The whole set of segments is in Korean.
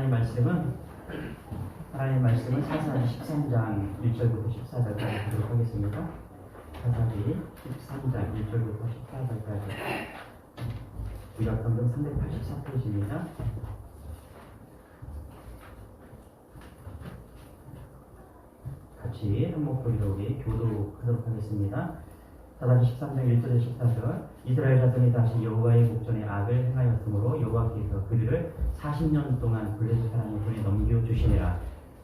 하나님의 말씀은 사사기 13장 1절부터 14절까지 보도록 하겠습니다. 사사기 13장 1절부터 14절까지 구약성경 384페이지입니다. 같이 한 목소리로 우리 교도하도록 하겠습니다. 사사기 13장 1절에서 14절. 이스라엘 자손이 다시 여호와의 목전에 악을 행하였으므로 여호와께서 그들을 40년 동안 블레셋 사람의 손에 넘겨주시니라.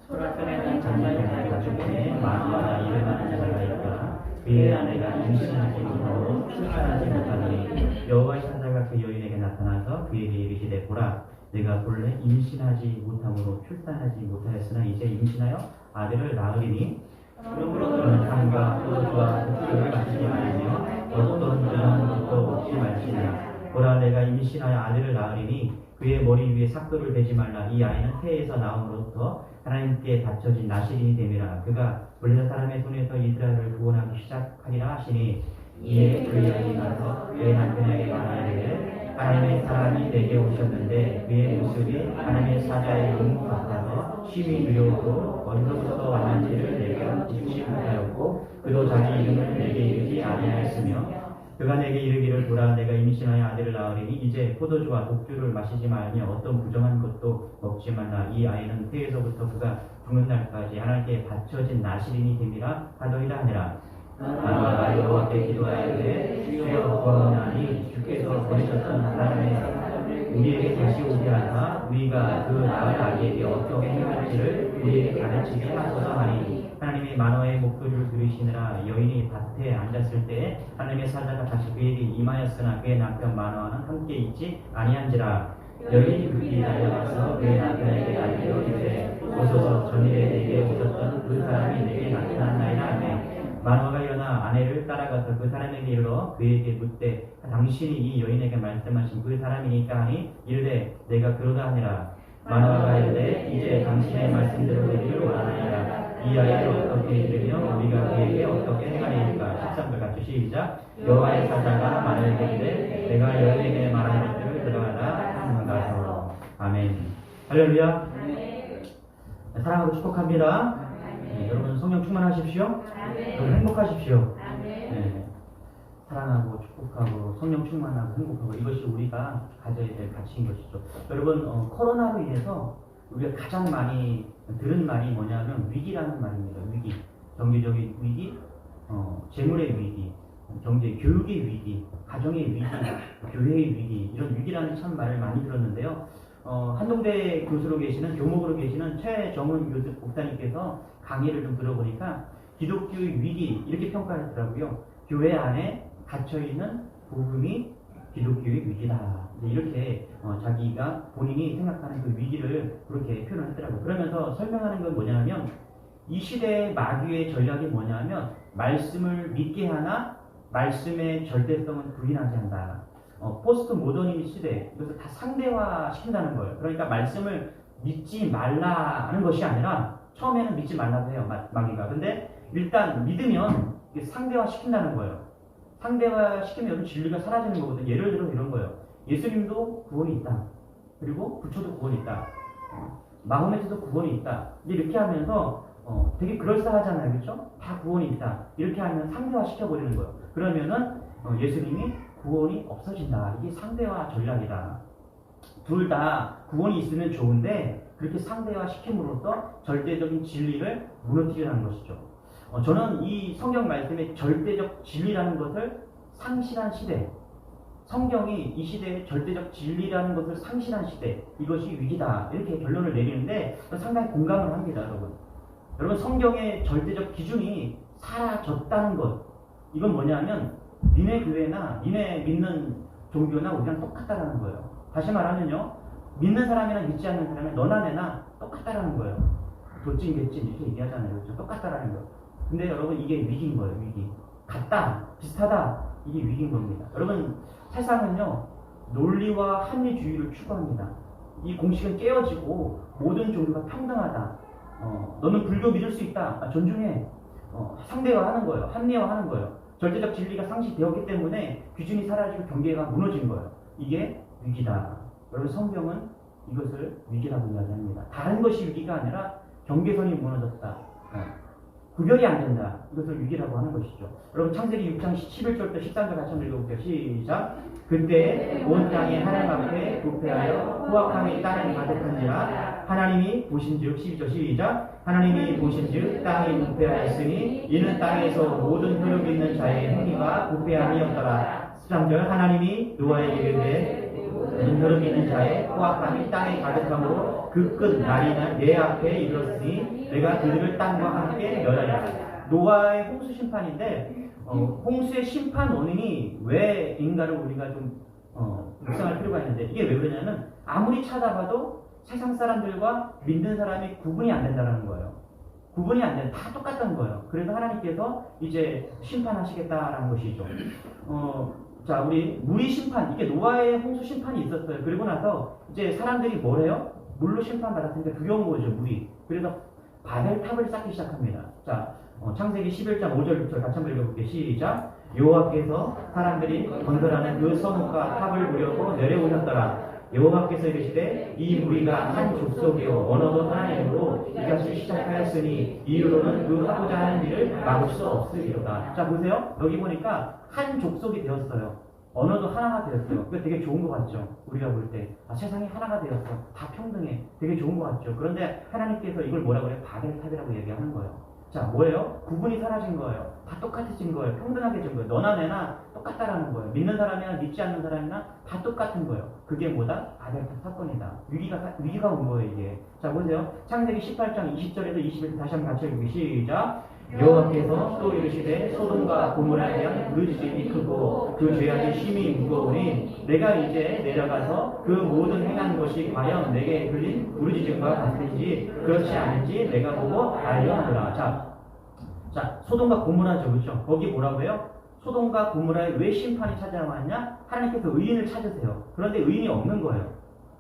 소라편에는 장자의 가족에 마누아라 이를 많은 자가 있더라. 그의 아내가 임신하지 못하고 출산하지 못하더니 여호와의 사자가 그 여인에게 나타나서 그에게 이르시되 보라, 내가 본래 임신하지 못함으로 출산하지 못하였으나 이제 임신하여 아들을 낳으리니 그러므로 그는 향과 포도주와 독주를 마시지 말며 어떤 이런 것도 먹지 말지니라. 보라, 내가 임신하여 아들을 낳으리니 그의 머리 위에 삭도를 대지 말라. 이 아이는 태에서 나옴으로부터 하나님께 바쳐진 나실인이 됨이라. 그가 블레셋 사람의 손에서 이스라엘을 구원하기 시작하리라 하시니 이에 그 여인이 가서 그의 남편에게 말하기를 하나님의 사람이 내게 오셨는데 그의 모습이 하나님의 사자의 너무 같아서 심히 두려웠고 어디서부터 왔는지를 내가 짚지 못하였고 그도 자기 이름을 내게 이르지 아니하였으며 그가 내게 이르기를 보라, 내가 임신하여 아들을 낳으리니 이제 포도주와 독주를 마시지 말며 어떤 부정한 것도 먹지 말라. 이 아이는 태에서부터 그가 죽는 날까지 하나님께 바쳐진 나실인이 됨이라 하더이다 하니라. 마누아가 여호와께 기도하였되 주여 구하오나니 주께서 보내셨던 하나님의 우리에게 다시 오게 하사 우리가 그 낳을 아기에게 어떻게 행할지를 우리에게 가르치게 하소서 하니 하나님의 마누아의 목소리를 들으시느라 여인이 밭에 앉았을 때에 하나님의 사자가 다시 그에게 임하였으나 그의 남편 마누아는 함께 있지 아니한지라. 여인이 급히 달려가서 그의 남편에게 알리려 이르되 오소서 전일에 내게 오셨던 그 사람이 내게 나타났나이다 하며 마누아가 일어나 아내를 따라가서 그 사람에게 이르러 그에게 묻되 당신이 이 여인에게 말씀하신 그 사람이니까 하니 이르되 내가 그러다 하니라. 마누아가 이르되 이제 당신의 말씀대로 되기를 원하나이다. 이 아이를 어떻게 이르며 우리가 그에게 어떻게 행하리이까. 13절 같이 시작. 여호와의 사자가 마누아에게 이르되 내가 여인에게 말한 것들을 들어가라 하는가서. 아멘. 할렐루야. 사랑하고 축복합니다. 네, 여러분 성령 충만하십시오. 여러분 행복하십시오. 네, 사랑하고 축복하고 성령 충만하고 행복하고 이것이 우리가 가져야 될 가치인 것이죠. 여러분 코로나로 인해서 우리가 가장 많이 들은 말이 뭐냐면 위기라는 말입니다. 위기, 경제적인 위기, 재물의 위기, 경제 교육의 위기, 가정의 위기, 교회의 위기, 이런 위기라는 참 말을 많이 들었는데요. 한동대 교수로 계시는 교목으로 계시는 최정은 교수 목사님께서 강의를 좀 들어보니까 기독교의 위기 이렇게 평가했더라고요. 교회 안에 갇혀있는 복음이 기독교의 위기다. 이렇게 자기가 본인이 생각하는 그 위기를 그렇게 표현을 했더라고요. 그러면서 설명하는 건 뭐냐면 이 시대의 마귀의 전략이 뭐냐면 말씀을 믿게 하나 말씀의 절대성은 부인하지 한다. 포스트 모더니즘 시대, 이것을 다 상대화 시킨다는 거예요. 그러니까 말씀을 믿지 말라는 것이 아니라 처음에는 믿지 말라고 해요, 마귀가. 근데 일단 믿으면 상대화 시킨다는 거예요. 상대화 시키면 진리가 사라지는 거거든요. 예를 들어 이런 거예요. 예수님도 구원이 있다. 그리고 부처도 구원이 있다. 마호메트도 구원이 있다. 이렇게 하면서 되게 그럴싸하잖아요. 그렇죠? 다 구원이 있다. 이렇게 하면 상대화 시켜버리는 거예요. 그러면은 예수님이 구원이 없어진다. 이게 상대화 전략이다. 둘 다 구원이 있으면 좋은데 그렇게 상대화 시킴으로써 절대적인 진리를 무너뜨리라는 것이죠. 저는 이 성경 말씀의 절대적 진리라는 것을 상실한 시대, 성경이 이 시대의 절대적 진리라는 것을 상실한 시대, 이것이 위기다. 이렇게 결론을 내리는데 상당히 공감을 합니다, 여러분. 여러분, 성경의 절대적 기준이 사라졌다는 것. 이건 뭐냐면 니네 교회나 니네 믿는 종교나 우리랑 똑같다라는 거예요. 다시 말하면요, 믿는 사람이나 믿지 않는 사람은 너나 내나 똑같다라는 거예요. 돌진개찐 이렇게 얘기하잖아요. 그렇죠? 똑같다라는 거. 근데 여러분, 이게 위기인 거예요. 위기. 같다, 비슷하다, 이게 위기인 겁니다. 여러분, 세상은요 논리와 합리주의를 추구합니다. 이 공식은 깨어지고 모든 종교가 평등하다. 너는 불교 믿을 수 있다. 존중해. 상대화하는 거예요. 합리화하는 거예요. 절대적 진리가 상실되었기 때문에 기준이 사라지고 경계가 무너진 거예요. 이게 위기다. 여러분, 성경은 이것을 위기라고 이야기합니다. 다른 것이 위기가 아니라 경계선이 무너졌다. 구별이 안 된다. 이것을 위기라고 하는 것이죠. 여러분 창세기 6장 11절부터 13절 같이 한번 읽어볼게요. 시작. 그때 온 땅이 하나님 앞에 부패하여 후악함이 땅에 가득한지라 하나님이 보신즉 12절 시작. 하나님이 보신즉 땅이 부패하였으니 이는 땅에서 모든 흐름 있는 자의 행위가 부패함이었더라. 13절 하나님이 노아에게 이르되 모든 흐름 있는 자의 후악함이 땅에 가득함으로 그 끝 날이는 내 앞에 이르렀으니 내가 그들을 땅과 함께 멸하리라. 노아의 홍수 심판인데 홍수의 심판 원인이 왜인가를 우리가 좀 묵상할 필요가 있는데 이게 왜 그러냐면 아무리 찾아봐도 세상 사람들과 믿는 사람이 구분이 안 된다는 거예요. 구분이 안 돼. 다 똑같다는 거예요. 그래서 하나님께서 이제 심판하시겠다라는 것이죠. 자, 우리 물이 심판, 이게 노아의 홍수 심판이 있었어요. 그리고 나서 이제 사람들이 뭘 해요? 물로 심판받았으니까 두려운 거죠, 물이. 그래서 바벨탑을 쌓기 시작합니다. 자, 창세기 11장 5절부터 같이 한번 읽어볼게요. 시작. 여호와께서 사람들이 건설하는 그 성읍과 탑을 보려고 내려오셨더라. 여호와께서 이르시되 이 무리가 한 족속이요 언어도 하나님으로 이같이 시작하였으니 이후로는 그 하고자 하는 일을 막을 수 없으리로다. 자, 보세요. 여기 보니까 한 족속이 되었어요. 언어도 하나가 되었어요. 그게 되게 좋은 것 같죠. 우리가 볼 때 세상이 하나가 되었어. 다 평등해. 되게 좋은 것 같죠. 그런데 하나님께서 이걸 뭐라고 해요? 바벨탑이라고 얘기하는 거예요. 자, 뭐예요? 구분이 사라진 거예요. 다 똑같아진 거예요. 평등하게 된 거예요. 너나 내나 똑같다라는 거예요. 믿는 사람이나 믿지 않는 사람이나 다 똑같은 거예요. 그게 뭐다? 바벨탑 사건이다. 위기가 온 거예요, 이게. 자, 보세요. 창세기 18장 20절에서 21절 다시 한번 같이 읽기 시작. 여호와께서 또 이르시되 소돔과 고모라에 대한 그 지진이 크고 그 죄악이 심히 무거우니 내가 이제 내려가서 그 모든 행한 것이 과연 내게 들린 부르짖음과 같은지 그렇지 않은지 내가 보고 알려하노라. 자, 소돔과 고모라죠, 그렇죠? 거기 뭐라고 해요? 소돔과 고모라에 왜 심판이 찾아왔냐? 하나님께서 의인을 찾으세요. 그런데 의인이 없는 거예요.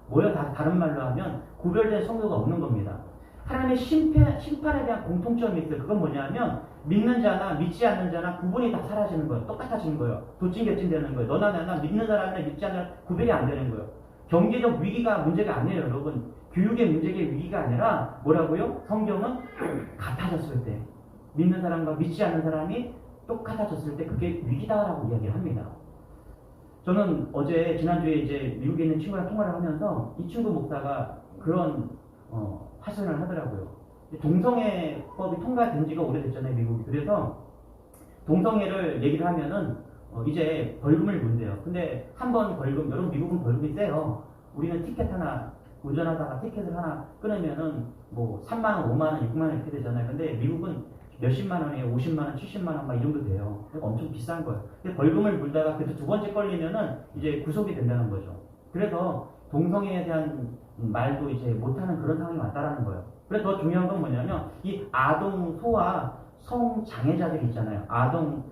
뭐예요? 다른 말로 하면 구별된 성도가 없는 겁니다. 하나님의 심판에 대한 공통점이 있어요. 그건 뭐냐면 믿는 자나 믿지 않는 자나 구분이 다 사라지는 거예요. 똑같아지는 거예요. 도찐개찐 되는 거예요. 너나 나나 믿는 사람이나 믿지 않는 사람 구별이 안 되는 거예요. 경제적 위기가 문제가 아니에요, 여러분. 교육의 문제가 위기가 아니라 뭐라고요? 성경은 같아졌을 때 믿는 사람과 믿지 않는 사람이 똑같아졌을 때 그게 위기다라고 이야기를 합니다. 저는 지난주에 이제 미국에 있는 친구랑 통화를 하면서 이 친구 목사가 그런 하소연을 하더라고요. 동성애법이 통과된 지가 오래됐잖아요, 미국이. 그래서 동성애를 얘기를 하면은 이제 벌금을 문대요. 근데 한 번 벌금, 여러분 미국은 벌금이 세요. 우리는 티켓 하나 운전하다가 티켓을 하나 끊으면은 뭐 3만 원, 5만 원, 6만 원 이렇게 되잖아요. 근데 미국은 몇십만 원이에요. 50만 원, 70만 원 막 이 정도 돼요. 그러니까 엄청 비싼 거예요. 근데 벌금을 물다가 그래도 두 번째 걸리면은 이제 구속이 된다는 거죠. 그래서 동성애에 대한 말도 이제 못하는 그런 상황이 왔다라는 거예요. 그래서 더 중요한 건 뭐냐면 이 아동, 소아, 성장애자들 있잖아요. 아동,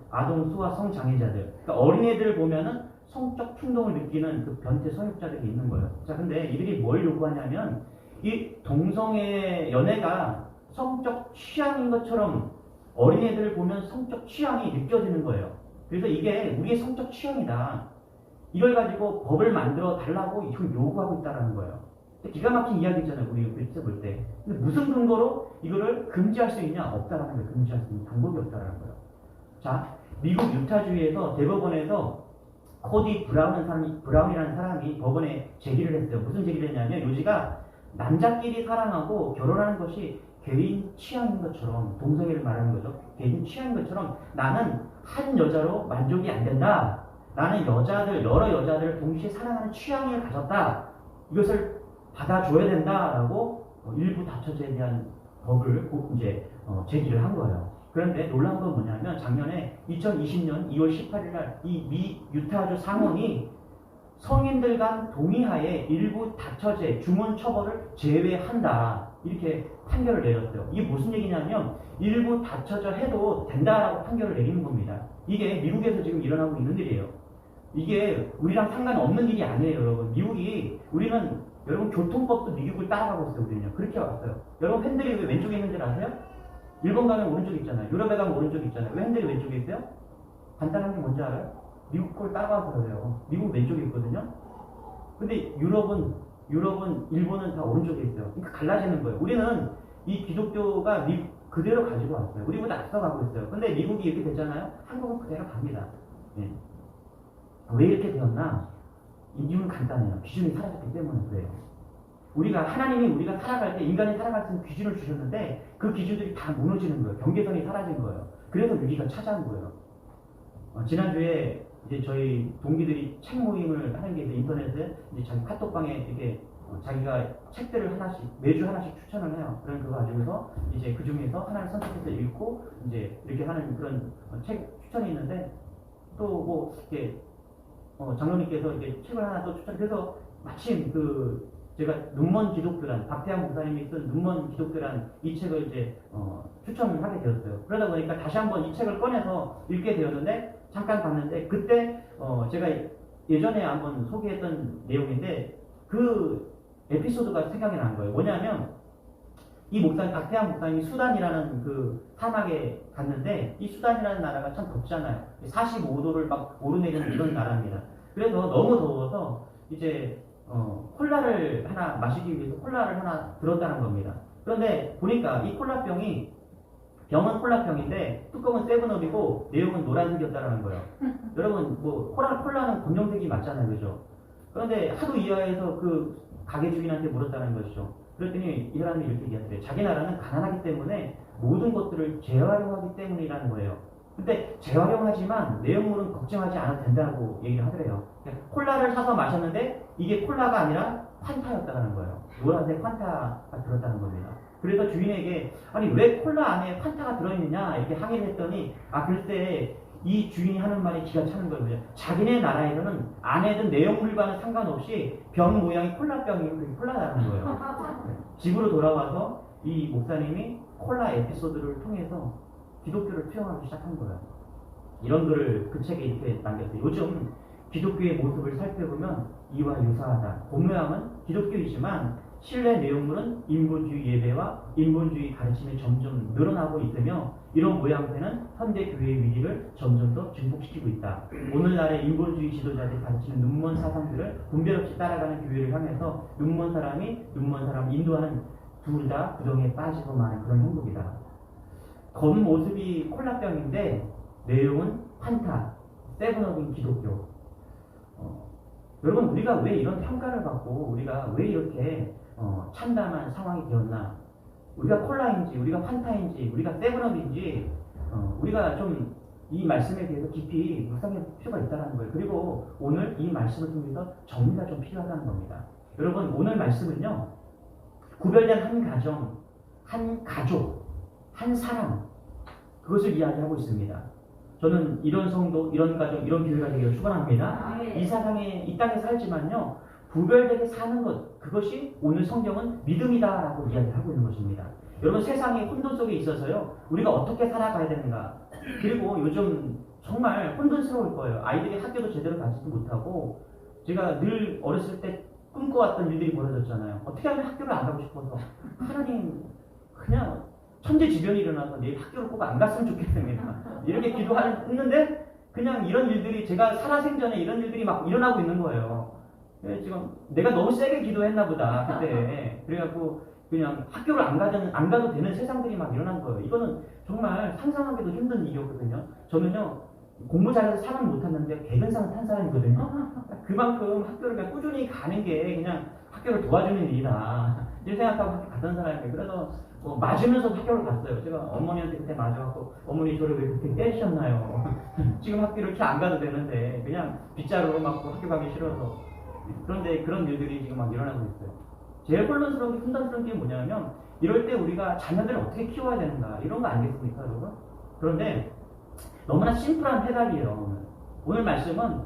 소아, 성장애자들. 그러니까 어린애들 보면은 성적 충동을 느끼는 그 변태 성육자들이 있는 거예요. 자, 근데 이들이 뭘 요구하냐면 이 동성애 연애가 성적 취향인 것처럼 어린애들을 보면 성적 취향이 느껴지는 거예요. 그래서 이게 우리의 성적 취향이다. 이걸 가지고 법을 만들어 달라고 이걸 요구하고 있다는 거예요. 기가 막힌 이야기잖아요, 우리 그때 볼 때. 근데 무슨 근거로 이거를 금지할 수 있냐? 없다라는 거예요. 금지할 수 있는 방법이 없다라는 거예요. 자, 미국 유타주에서 대법원에서 코디 브라운이라는 사람이 법원에 제기를 했어요. 무슨 제기를 했냐면 요지가 남자끼리 사랑하고 결혼하는 것이 개인 취향인 것처럼, 동성애를 말하는 거죠. 개인 취향인 것처럼 나는 한 여자로 만족이 안 된다. 나는 여러 여자들을 동시에 사랑하는 취향을 가졌다. 이것을 받아줘야 된다라고 일부 다처제에 대한 법을 이제 제기를 한 거예요. 그런데 놀라운 건 뭐냐면 작년에 2020년 2월 18일 날 이 미 유타주 상원이 성인들 간 동의하에 일부 다처제 중원 처벌을 제외한다. 이렇게 판결을 내렸어요. 이게 무슨 얘기냐면 일부 다처제 해도 된다라고 판결을 내리는 겁니다. 이게 미국에서 지금 일어나고 있는 일이에요. 이게 우리랑 상관없는 일이 아니에요, 여러분. 여러분 교통법도 미국을 따라가고 있어요, 우리는요. 그렇게 왔어요. 여러분 핸들이 왜 왼쪽에 있는 줄 아세요? 일본 가면 오른쪽에 있잖아요. 유럽에 가면 오른쪽에 있잖아요. 왜 핸들이 왼쪽에 있어요? 간단한 게 뭔지 알아요? 미국 걸 따라가서 그래요. 미국 왼쪽에 있거든요. 근데 유럽은 유럽은, 일본은 다 오른쪽에 있어요. 그러니까 갈라지는 거예요. 우리는 이 기독교가 그대로 가지고 왔어요. 우리보다 앞서가고 있어요. 근데 미국이 이렇게 되잖아요. 한국은 그대로 갑니다. 예. 왜 이렇게 되었나? 이유는 간단해요. 기준이 사라졌기 때문에 그래요. 하나님이 우리가 살아갈 때 인간이 살아갈 수 있는 기준을 주셨는데 그 기준들이 다 무너지는 거예요. 경계선이 사라진 거예요. 그래서 위기가 찾아온 거예요. 지난주에 이제 저희 동기들이 책 모임을 하는 게 이제 인터넷에 이제 자기 카톡방에 이렇게 자기가 책들을 매주 하나씩 추천을 해요. 그럼 그거 가지고서 이제 그 중에서 하나를 선택해서 읽고 이제 이렇게 하는 그런 책 추천이 있는데 또 뭐 이렇게 장로님께서 이렇게 책을 하나 또 그래서 마침 제가 눈먼 기독교란 박태환 목사님이 쓴 눈먼 기독교란 이 책을 이제 추천을 하게 되었어요. 그러다 보니까 다시 한번 이 책을 꺼내서 읽게 되었는데 잠깐 봤는데 그때 제가 예전에 한번 소개했던 내용인데 그 에피소드가 생각이 난 거예요. 뭐냐면 이 목사님 박태환 목사님이 수단이라는 그 사막에 갔는데 이 수단이라는 나라가 참 덥잖아요. 45도를 막 오르내리는 이런 나라입니다. 그래서 너무 더워서 이제 콜라를 하나 마시기 위해서 콜라를 하나 들었다는 겁니다. 그런데 보니까 이 콜라병은 콜라병인데 뚜껑은 세븐업이고 내용은 노란색이었다는 거예요. 여러분 뭐 콜라는 검정색이 맞잖아요, 그죠? 그런데 하도 이하에서 그 가게 주인한테 물었다는 것이죠. 그랬더니 이 사람이 이렇게 얘기하더래요. 자기 나라는 가난하기 때문에 모든 것들을 재활용하기 때문이라는 거예요. 근데 재활용하지만 내용물은 걱정하지 않아도 된다고 얘기를 하더래요. 그러니까 콜라를 사서 마셨는데 이게 콜라가 아니라 환타였다는 거예요. 노란색 환타가 들었다는 겁니다. 그래서 주인에게 아니 왜 콜라 안에 환타가 들어있느냐 이렇게 항의를 했더니 글쎄 이 주인이 하는 말이 기가 차는 거예요. 자기네 나라에서는 안에든 내용물과는 상관없이 병 모양이 콜라병이고 그게 콜라라는 거예요. 집으로 돌아와서 이 목사님이 콜라 에피소드를 통해서 기독교를 투영하기 시작한 거예요. 이런 글을 그 책에 이렇게 남겼어요. 요즘 기독교의 모습을 살펴보면 이와 유사하다. 본모양은 기독교이지만 신뢰 내용물은 인본주의 예배와 인본주의 가르침이 점점 늘어나고 있으며 이런 모양새는 현대 교회의 위기를 점점 더 증폭시키고 있다. 오늘날의 인본주의 지도자들이 가르치는 눈먼 사상들을 분별 없이 따라가는 교회를 향해서 눈먼 사람을 인도하는 둘 다 구덩이에 빠지고 마는 그런 형국이다. 겉모습이 콜라병인데 내용은 환타, 세븐업인 기독교. 여러분 우리가 왜 이런 평가를 받고 우리가 왜 이렇게 참담한 상황이 되었나? 우리가 콜라인지 우리가 환타인지 우리가 세븐업인지 우리가 좀 이 말씀에 대해서 깊이 묵상할 필요가 있다는 거예요. 그리고 오늘 이 말씀을 통해서 정리가 좀 필요하다는 겁니다. 여러분 오늘 말씀은요. 구별된 한 가정, 한 가족, 한 사람 그것을 이야기하고 있습니다. 저는 이런 성도, 이런 가정, 이런 교회가 되기를 축원합니다. 이 땅에 살지만요. 구별되게 사는 것 그것이 오늘 성경은 믿음이다라고 이야기하고 있는 것입니다. 여러분 세상이 혼돈 속에 있어서요. 우리가 어떻게 살아가야 되는가. 그리고 요즘 정말 혼돈스러울 거예요. 아이들이 학교도 제대로 가지도 못하고 제가 늘 어렸을 때 꿈꿔왔던 일들이 벌어졌잖아요. 어떻게 하면 학교를 안 가고 싶어서 하나님 그냥 천재지변이 일어나서 내일 학교를 꼭 안 갔으면 좋겠습니다. 이렇게 기도했는데 그냥 이런 일들이 제가 살아생전에 이런 일들이 막 일어나고 있는 거예요. 지금 내가 너무 세게 기도했나 보다 그때. 그래갖고 그냥 학교를 안 가도 되는 세상들이 막 일어난 거예요. 이거는 정말 상상하기도 힘든 일이었거든요. 저는요 공부 잘해서 사람 못탔는데 개근상 탄 사람이거든요. 그만큼 학교를 그냥 꾸준히 가는 게 그냥 학교를 도와주는 일이다 이렇게 생각하고 학교 갔던 사람이에요. 그래서 맞으면서 학교를 갔어요. 제가 어머니한테 그때 맞아갖고 어머니 저를 왜 그렇게 때리셨나요? 지금 학교를 이렇게 안 가도 되는데 그냥 빗자루로 맞고 학교 가기 싫어서. 그런데 그런 일들이 지금 막 일어나고 있어요. 제일 혼란스러운 게 뭐냐면 이럴 때 우리가 자녀들을 어떻게 키워야 되는가 이런 거 아니겠습니까 여러분? 그런데 너무나 심플한 해답이에요. 오늘 말씀은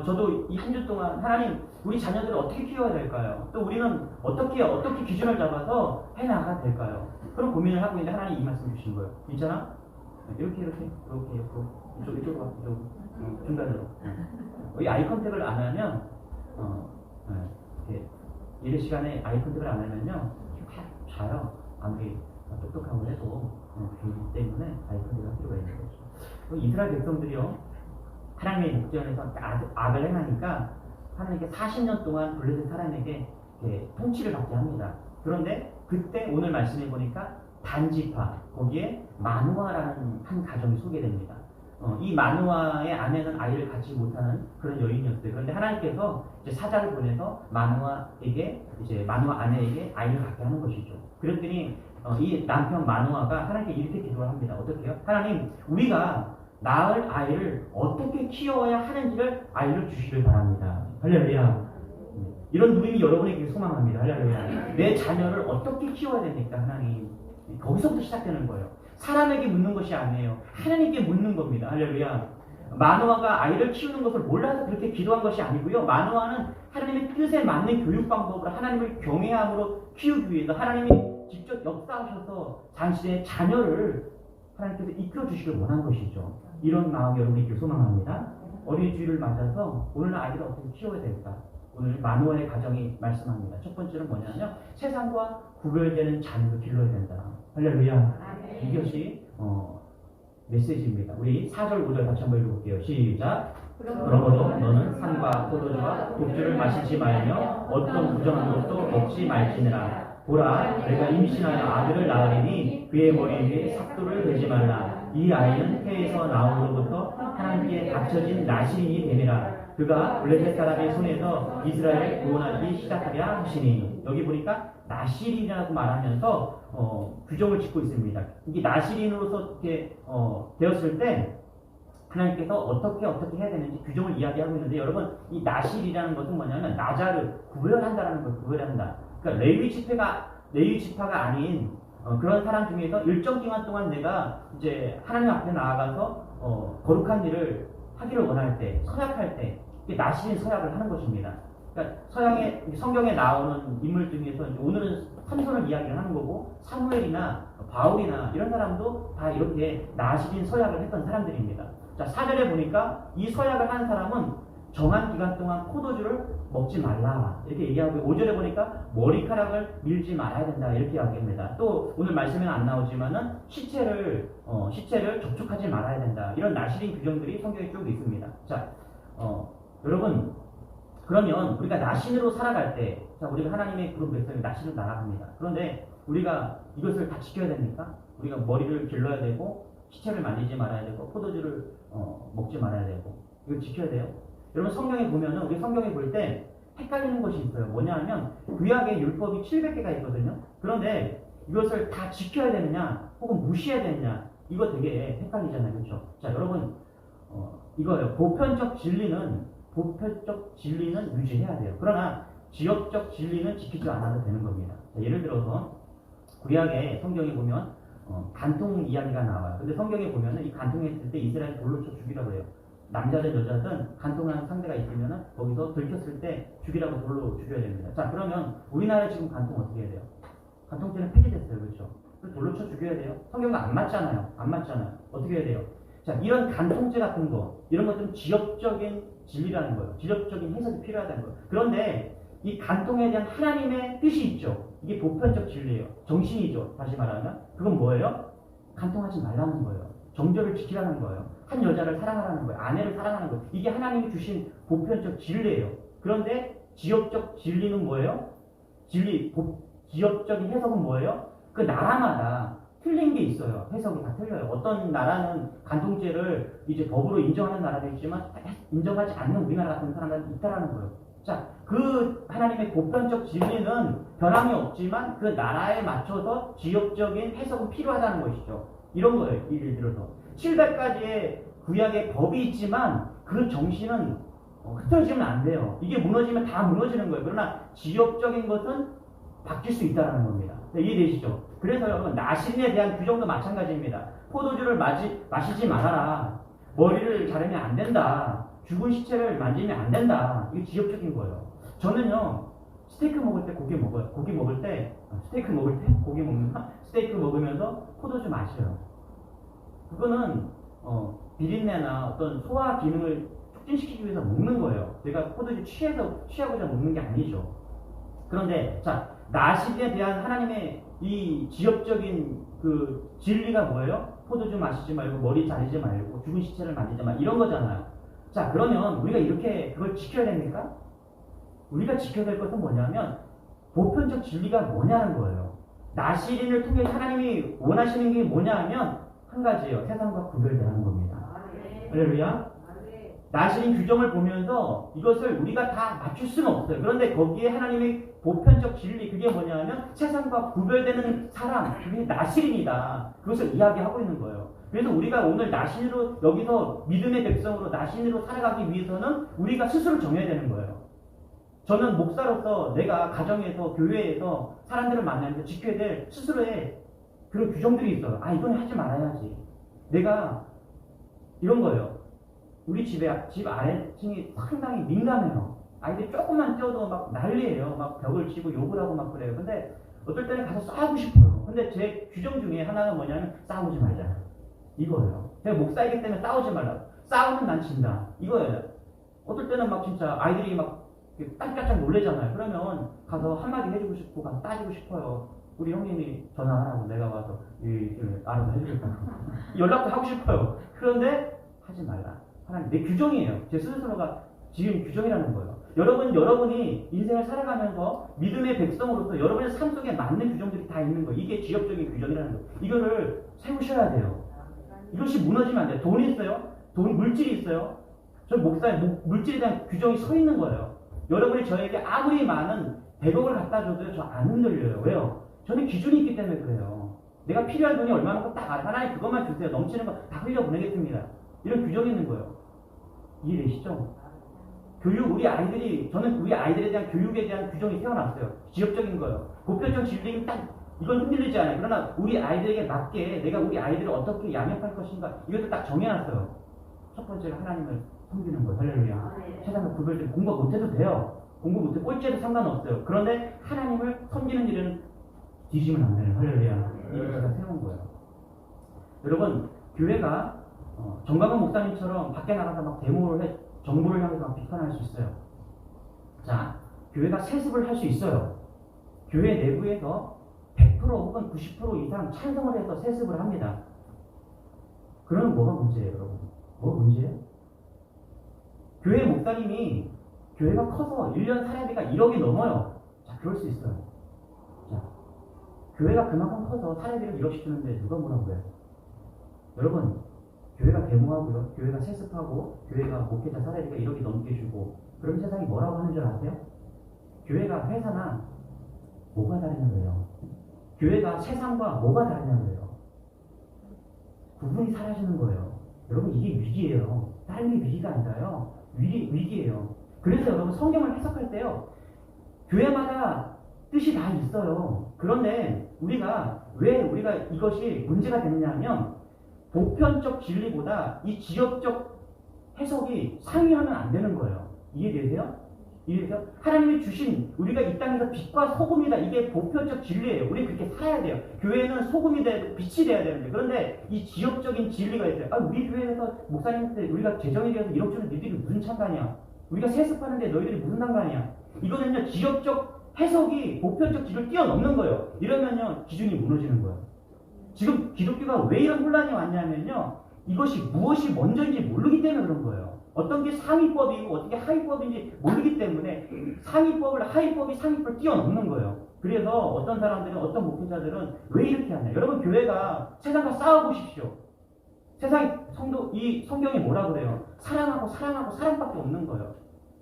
저도 이 한 주 동안 하나님 우리 자녀들을 어떻게 키워야 될까요? 또 우리는 어떻게 기준을 잡아서 해나가야 될까요? 그런 고민을 하고 있는데 하나님 이 말씀 주신 거예요. 있잖아? 이렇게 이쪽으로 와, 중간으로. 이 아이 컨택을 안 하면 이렇게 일의 시간에 아이 컨택을 안 하면요 자요. 아무리 똑똑하고 해도 그렇기 때문에 아이 컨택을 할 필요가 있는 거죠. 이스라엘 백성들이요 하나님의 목전에서 악을 행하니까 하나님께 40년 동안 블레셋 사람에게 이렇게 통치를 받게 합니다. 그런데 그때 오늘 말씀해 보니까 단지파, 거기에 마누아라는 한 가정이 소개됩니다. 이 마누아의 아내는 아이를 갖지 못하는 그런 여인이었어요. 그런데 하나님께서 이제 사자를 보내서 마누아에게, 이제 마누아 아내에게 아이를 갖게 하는 것이죠. 그랬더니 이 남편 마누아가 하나님께 이렇게 기도를 합니다. 어떻게요? 하나님, 우리가 낳을 아이를 어떻게 키워야 하는지를 알려주시길 바랍니다. 할렐루야. 이런 누님이 여러분에게 소망합니다. 할렐루야. 내 자녀를 어떻게 키워야 됩니까? 하나님. 거기서부터 시작되는 거예요. 사람에게 묻는 것이 아니에요. 하나님께 묻는 겁니다. 할렐루야. 마누아가 아이를 키우는 것을 몰라서 그렇게 기도한 것이 아니고요. 마누아는 하나님의 뜻에 맞는 교육 방법으로 하나님을 경외함으로 키우기 위해서 하나님이 직접 역사하셔서 당신의 자녀를 하나님께서 이끌어주시길 원한 것이죠. 이런 마음 여러분에게 소망합니다. 어린이 주일을 맞아서 오늘 아이들을 어떻게 키워야 될까? 오늘 마누아의 가정이 말씀합니다. 첫 번째는 뭐냐면 세상과 구별되는 자녀를 길러야 된다. 할렐루야. 이것이 메시지입니다. 우리 4절 5절 같이 한번 읽어볼게요. 시작. 그러므로 너는 산과 포도주와 독주를 마시지 말며 어떤 부정한 것도 먹지 말지니라. 보라, 내가 임신하여 아들을 낳으리니 그의 머리 위에 삭도를 대지 말라. 이 아이는 태에서 나옴으로부터 하나님께 갖춰진 나시린이 됨이라. 그가 블레셋 사람의 손에서 이스라엘을 구원하기 시작하리라 하시니. 여기 보니까 나시린이라고 말하면서 규정을 짓고 있습니다. 이게 나시린으로서 이렇게 되었을 때 하나님께서 어떻게 해야 되는지 규정을 이야기하고 있는데, 여러분, 이 나실이라는 것은 뭐냐면 나자를 구별한다라는 걸 구별한다. 그러니까 레위 지파가 아닌 그런 사람 중에서 일정 기간 동안 내가 이제 하나님 앞에 나아가서 거룩한 일을 하기를 원할 때, 서약할 때 이게 나실인 서약을 하는 것입니다. 그러니까 성경에 나오는 인물 중에서 오늘은 삼손을 이야기를 하는 거고, 사무엘이나 바울이나 이런 사람도 다 이렇게 나실인 서약을 했던 사람들입니다. 자, 4절에 보니까 이 서약을 한 사람은 정한 기간 동안 포도주를 먹지 말라 이렇게 얘기하고, 5절에 보니까 머리카락을 밀지 말아야 된다 이렇게 이야기합니다. 또 오늘 말씀에는 안 나오지만은 시체를 접촉하지 말아야 된다, 이런 나실인 규정들이 성경에 쭉 있습니다. 자, 여러분, 그러면 우리가 나신으로 살아갈 때, 자, 우리가 하나님의 그런 백성이 나신으로 날아갑니다. 그런데 우리가 이것을 다 지켜야 됩니까? 우리가 머리를 길러야 되고, 시체를 만지지 말아야 되고, 포도주를 먹지 말아야 되고, 이걸 지켜야 돼요. 여러분, 성경에 보면은, 우리 성경에 볼 때 헷갈리는 것이 있어요. 뭐냐 하면 구약의 율법이 700개가 있거든요. 그런데 이것을 다 지켜야 되느냐 혹은 무시해야 되느냐, 이거 되게 헷갈리잖아요. 그렇죠? 자, 여러분, 이거예요. 보편적 진리는 유지해야 돼요. 그러나 지역적 진리는 지키지 않아도 되는 겁니다. 자, 예를 들어서 구약의 성경에 보면 간통 이야기가 나와요. 근데 성경에 보면은 이 간통했을 때 이스라엘 돌로 쳐 죽이라고 해요. 남자든 여자든 간통하는 상대가 있으면은 거기서 들켰을 때 죽이라고 돌로 죽여야 됩니다. 자, 그러면 우리나라에 지금 간통 어떻게 해야 돼요? 간통죄는 폐지됐어요. 그렇죠? 돌로 쳐 죽여야 돼요? 성경과 안 맞잖아요. 어떻게 해야 돼요? 자, 이런 간통죄 같은 거, 이런 것들은 지역적인 진리라는 거예요. 지역적인 해석이 필요하다는 거예요. 그런데 이 간통에 대한 하나님의 뜻이 있죠. 이게 보편적 진리예요. 정신이죠. 다시 말하면 그건 뭐예요? 간통하지 말라는 거예요. 정절을 지키라는 거예요. 한 여자를 사랑하라는 거예요. 아내를 사랑하는 거예요. 이게 하나님이 주신 보편적 진리예요. 그런데 지역적 진리는 뭐예요? 지역적인 해석은 뭐예요? 그 나라마다 틀린 게 있어요. 해석이 다 틀려요. 어떤 나라는 간통죄를 이제 법으로 인정하는 나라도 있지만 인정하지 않는 우리나라 같은 사람들은 있다라는 거예요. 자, 그 하나님의 보편적 진리는 변함이 없지만 그 나라에 맞춰서 지역적인 해석은 필요하다는 것이죠. 이런 거예요. 예를 들어서 700가지의 구약의 법이 있지만 그 정신은 흩어지면 안 돼요. 이게 무너지면 다 무너지는 거예요. 그러나 지역적인 것은 바뀔 수 있다는 겁니다. 이해되시죠? 그래서 여러분, 나신에 대한 규정도 마찬가지입니다. 포도주를 마시지 말아라. 머리를 자르면 안 된다. 죽은 시체를 만지면 안 된다. 이게 지역적인 거예요. 저는요, 스테이크 먹을 때 고기 먹어요. 스테이크 먹으면서 포도주 마셔요. 그거는 비린내나 어떤 소화 기능을 촉진시키기 위해서 먹는 거예요. 제가 포도주 취하고자 먹는 게 아니죠. 그런데 자, 나신에 대한 하나님의 이 지역적인 그 진리가 뭐예요? 포도주 마시지 말고 머리 자르지 말고 죽은 시체를 만지지 마, 이런 거잖아요. 자, 그러면 우리가 이렇게 그걸 지켜야 됩니까? 우리가 지켜야 될 것은 뭐냐면 보편적 진리가 뭐냐는 거예요. 나시린을 통해 하나님이 원하시는 게 뭐냐 하면 한 가지예요. 세상과 구별되는 겁니다. 할렐루야. 나시린 규정을 보면서 이것을 우리가 다 맞출 수는 없어요. 그런데 거기에 하나님의 보편적 진리, 그게 뭐냐 하면 세상과 구별되는 사람, 그게 나시린이다. 그것을 이야기하고 있는 거예요. 그래서 우리가 오늘 나신으로, 여기서 믿음의 백성으로 나신으로 살아가기 위해서는 우리가 스스로 정해야 되는 거예요. 저는 목사로서 내가 가정에서, 교회에서 사람들을 만나면서 지켜야 될 스스로의 그런 규정들이 있어요. 아, 이건 하지 말아야지. 내가 이런 거예요. 우리 집 아래층이 상당히 민감해요. 아이들이 조금만 뛰어도 막 난리예요. 막 벽을 치고 욕을 하고 막 그래요. 근데 어떨 때는 가서 싸우고 싶어요. 근데 제 규정 중에 하나가 뭐냐면 싸우지 말자. 이거예요. 제가 목사이기 때문에 싸우지 말라. 싸우면 난 진다. 이거예요. 어떨 때는 막 진짜 아이들이 막 깜짝깜짝 놀래잖아요. 그러면 가서 한마디 해주고 싶고 가서 따지고 싶어요. 우리 형님이 전화하라고 내가 와서 알아서 해주겠다. 연락도 하고 싶어요. 그런데 하지 말라. 하나님, 내 규정이에요. 제 스스로가 지금 규정이라는 거예요. 여러분이 인생을 살아가면서 믿음의 백성으로서 여러분의 삶 속에 맞는 규정들이 다 있는 거예요. 이게 지역적인 규정이라는 거예요. 이거를 세우셔야 돼요. 이것이 무너지면 안 돼요. 돈이 있어요. 물질이 있어요. 저 목사의 물질에 대한 규정이 서 있는 거예요. 여러분이 저에게 아무리 많은 100억을 갖다 줘도 저 안 흔들려요. 왜요? 저는 기준이 있기 때문에 그래요. 내가 필요한 돈이 얼마나 딱 알아. 하나님 그것만 주세요. 넘치는 거 다 흘려보내겠습니다. 이런 규정이 있는 거예요. 이해되시죠? 저는 우리 아이들에 대한 교육에 대한 규정이 세워놨어요. 지역적인 거예요. 보편적 진리는 딱, 이건 흔들리지 않아요. 그러나 우리 아이들에게 맞게 내가 우리 아이들을 어떻게 양육할 것인가, 이것도 딱 정해놨어요. 첫 번째가 하나님을 섬기는 거예요. 할렐루야. 세상에 구별된 공부 못해도 돼요. 공부 못해 꼴찌해도 상관없어요. 그런데 하나님을 섬기는 일은 뒤지면 안 되는, 할렐루야. 이게 제가 세운 거예요. 여러분, 교회가 정광훈 목사님처럼 밖에 나가서 막 데모를 해, 정부를 향해서 막 비판할 수 있어요. 자, 교회가 세습을 할 수 있어요. 교회 내부에서 100% 혹은 90% 이상 찬성을 해서 세습을 합니다. 그러면 뭐가 문제예요, 여러분? 뭐가 문제예요? 교회 목사님이 교회가 커서 1년 사례비가 1억이 넘어요. 자, 그럴 수 있어요. 자, 교회가 그만큼 커서 사례비를 1억씩 주는데 누가 뭐라고 해요? 여러분, 교회가 데모하고요. 교회가 세습하고 교회가 목회자 사례비가 1억이 넘게 주고 그럼 세상이 뭐라고 하는 줄 아세요? 교회가 회사나 뭐가 다르냐고요. 교회가 세상과 뭐가 다르냐고요. 구분이 사라지는 거예요. 여러분, 이게 위기예요. 다른 게 위기가 아니라요. 위기예요. 그래서 여러분, 성경을 해석할 때요. 교회마다 뜻이 다 있어요. 그런데 왜 우리가 이것이 문제가 됐냐 하면 보편적 진리보다 이 지역적 해석이 상위하면 안 되는 거예요. 이해되세요? 하나님이 주신 우리가 이 땅에서 빛과 소금이다. 이게 보편적 진리예요. 우리 그렇게 살아야 돼요. 교회는 소금이 되고 빛이 돼야 되는데, 그런데 이 지역적인 진리가 있어요. 아, 우리 교회에서 목사님한테 우리가 재정에 대해서 1억 주는 너희들이 무슨 상관이야? 우리가 세습하는데 너희들이 무슨 상관이야? 이거는요, 지역적 해석이 보편적 진리를 뛰어넘는 거예요. 이러면요, 기준이 무너지는 거예요. 지금 기독교가 왜 이런 혼란이 왔냐면요, 이것이 무엇이 먼저인지 모르기 때문에 그런 거예요. 어떤 게 상위법이고 어떤 게 하위법인지 모르기 때문에 하위법이 상위법을 뛰어넘는 거예요. 그래서 어떤 사람들은, 어떤 목회자들은 왜 이렇게 하냐. 여러분, 교회가 세상과 싸워보십시오. 이 성경이 뭐라 그래요? 사랑하고 사랑밖에 없는 거예요.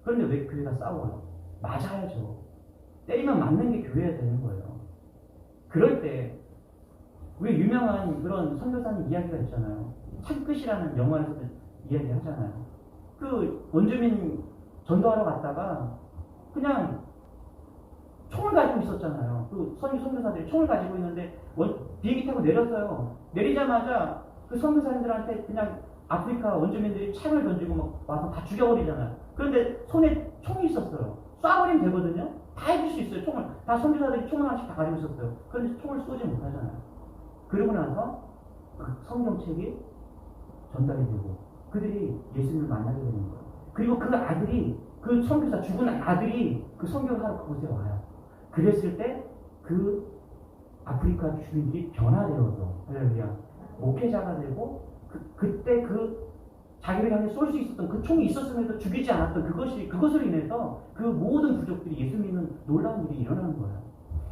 그런데 왜 교회가 싸워요? 맞아야죠. 때리면 맞는 게 교회가 되는 거예요. 그럴 때 우리 유명한 그런 선교사님 이야기가 있잖아요. 창끝이라는 영화에서도 이야기 하잖아요. 그 원주민 전도하러 갔다가 그냥 총을 가지고 있었잖아요. 그 선교사들이 총을 가지고 있는데 비행기 타고 내렸어요. 내리자마자 그 선교사님들한테 그냥 아프리카 원주민들이 창을 던지고 막 와서 다 죽여버리잖아요. 그런데 손에 총이 있었어요. 쏴버리면 되거든요. 다 해줄 수 있어요. 총을. 다 선교사들이 총을 하나씩 다 가지고 있었어요. 그런데 총을 쏘지 못하잖아요. 그러고 나서 그 성경책이 전달이 되고 그들이 예수님을 만나게 되는 거예요. 그리고 그 아들이, 그 선교사, 죽은 아들이 그 선교를 하러 그곳에 와요. 그랬을 때 그 아프리카 주민들이 변화되어서 할렐루야 목회자가 되고 그때 그 자기를 향해 쏠 수 있었던 그 총이 있었음에도 죽이지 않았던 그것으로 인해서 그 모든 부족들이 예수 믿는 놀라운 일이 일어나는 거예요.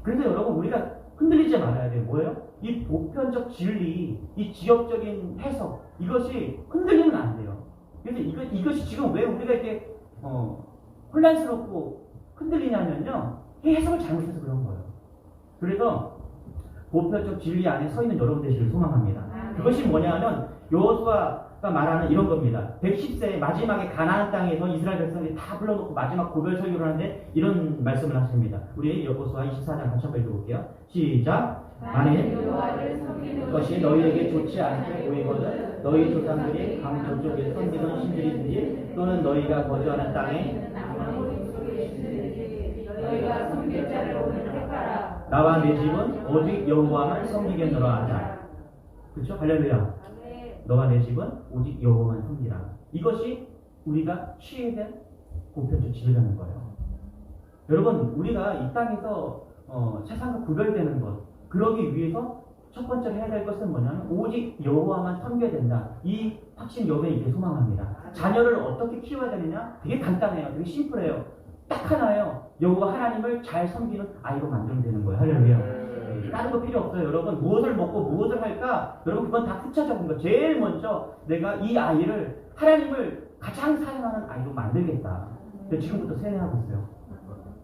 그래서 여러분 우리가 흔들리지 말아야 돼요. 뭐예요? 이 보편적 진리, 이 지역적인 해석 이것이 흔들리면 안 돼요. 그래서 이것이 지금 왜 우리가 이렇게 혼란스럽고 흔들리냐면요. 이 해석을 잘못해서 그런 거예요. 그래서 보편적 진리 안에 서 있는 여러분 되시길 소망합니다. 그것이 뭐냐면 여호수아가 말하는 이런 겁니다. 110세 마지막에 가나안 땅에서 이스라엘 백성들이 다 불러놓고 마지막 고별 설교를 하는데 이런 말씀을 하십니다. 우리 여호수아 24장 같이 한번 읽어볼게요. 시작. 만일 것이 너희에게 좋지 않게 보이거든 너희 조상들이 강 저쪽에 섬기던 신들이든지 또는 너희가 거주하는 땅에 너희가 섬길 자를 오늘 택하라. 나와 내 집은 오직 여호와만 섬기겠노라 하자. 그렇죠? 할렐루야. 너와 내 집은 오직 여호와만 섬기라. 이것이 우리가 취해된 보편적 진리라는 거예요. 여러분 우리가 이 땅에서 세상과 구별되는 것 그러기 위해서 첫 번째로 해야 될 것은 뭐냐면 오직 여호와만 섬겨야 된다. 이 확신 여부에 이렇게 소망합니다. 자녀를 어떻게 키워야 되느냐? 되게 간단해요. 되게 심플해요. 딱 하나예요. 여호와 하나님을 잘 섬기는 아이로 만들면 되는 거예요. 할렐루야. 다른 거 필요 없어요. 여러분 무엇을 먹고 무엇을 할까? 여러분 그건 다 후차적인 거. 제일 먼저 내가 이 아이를 하나님을 가장 사랑하는 아이로 만들겠다. 지금부터 세뇌하고 있어요.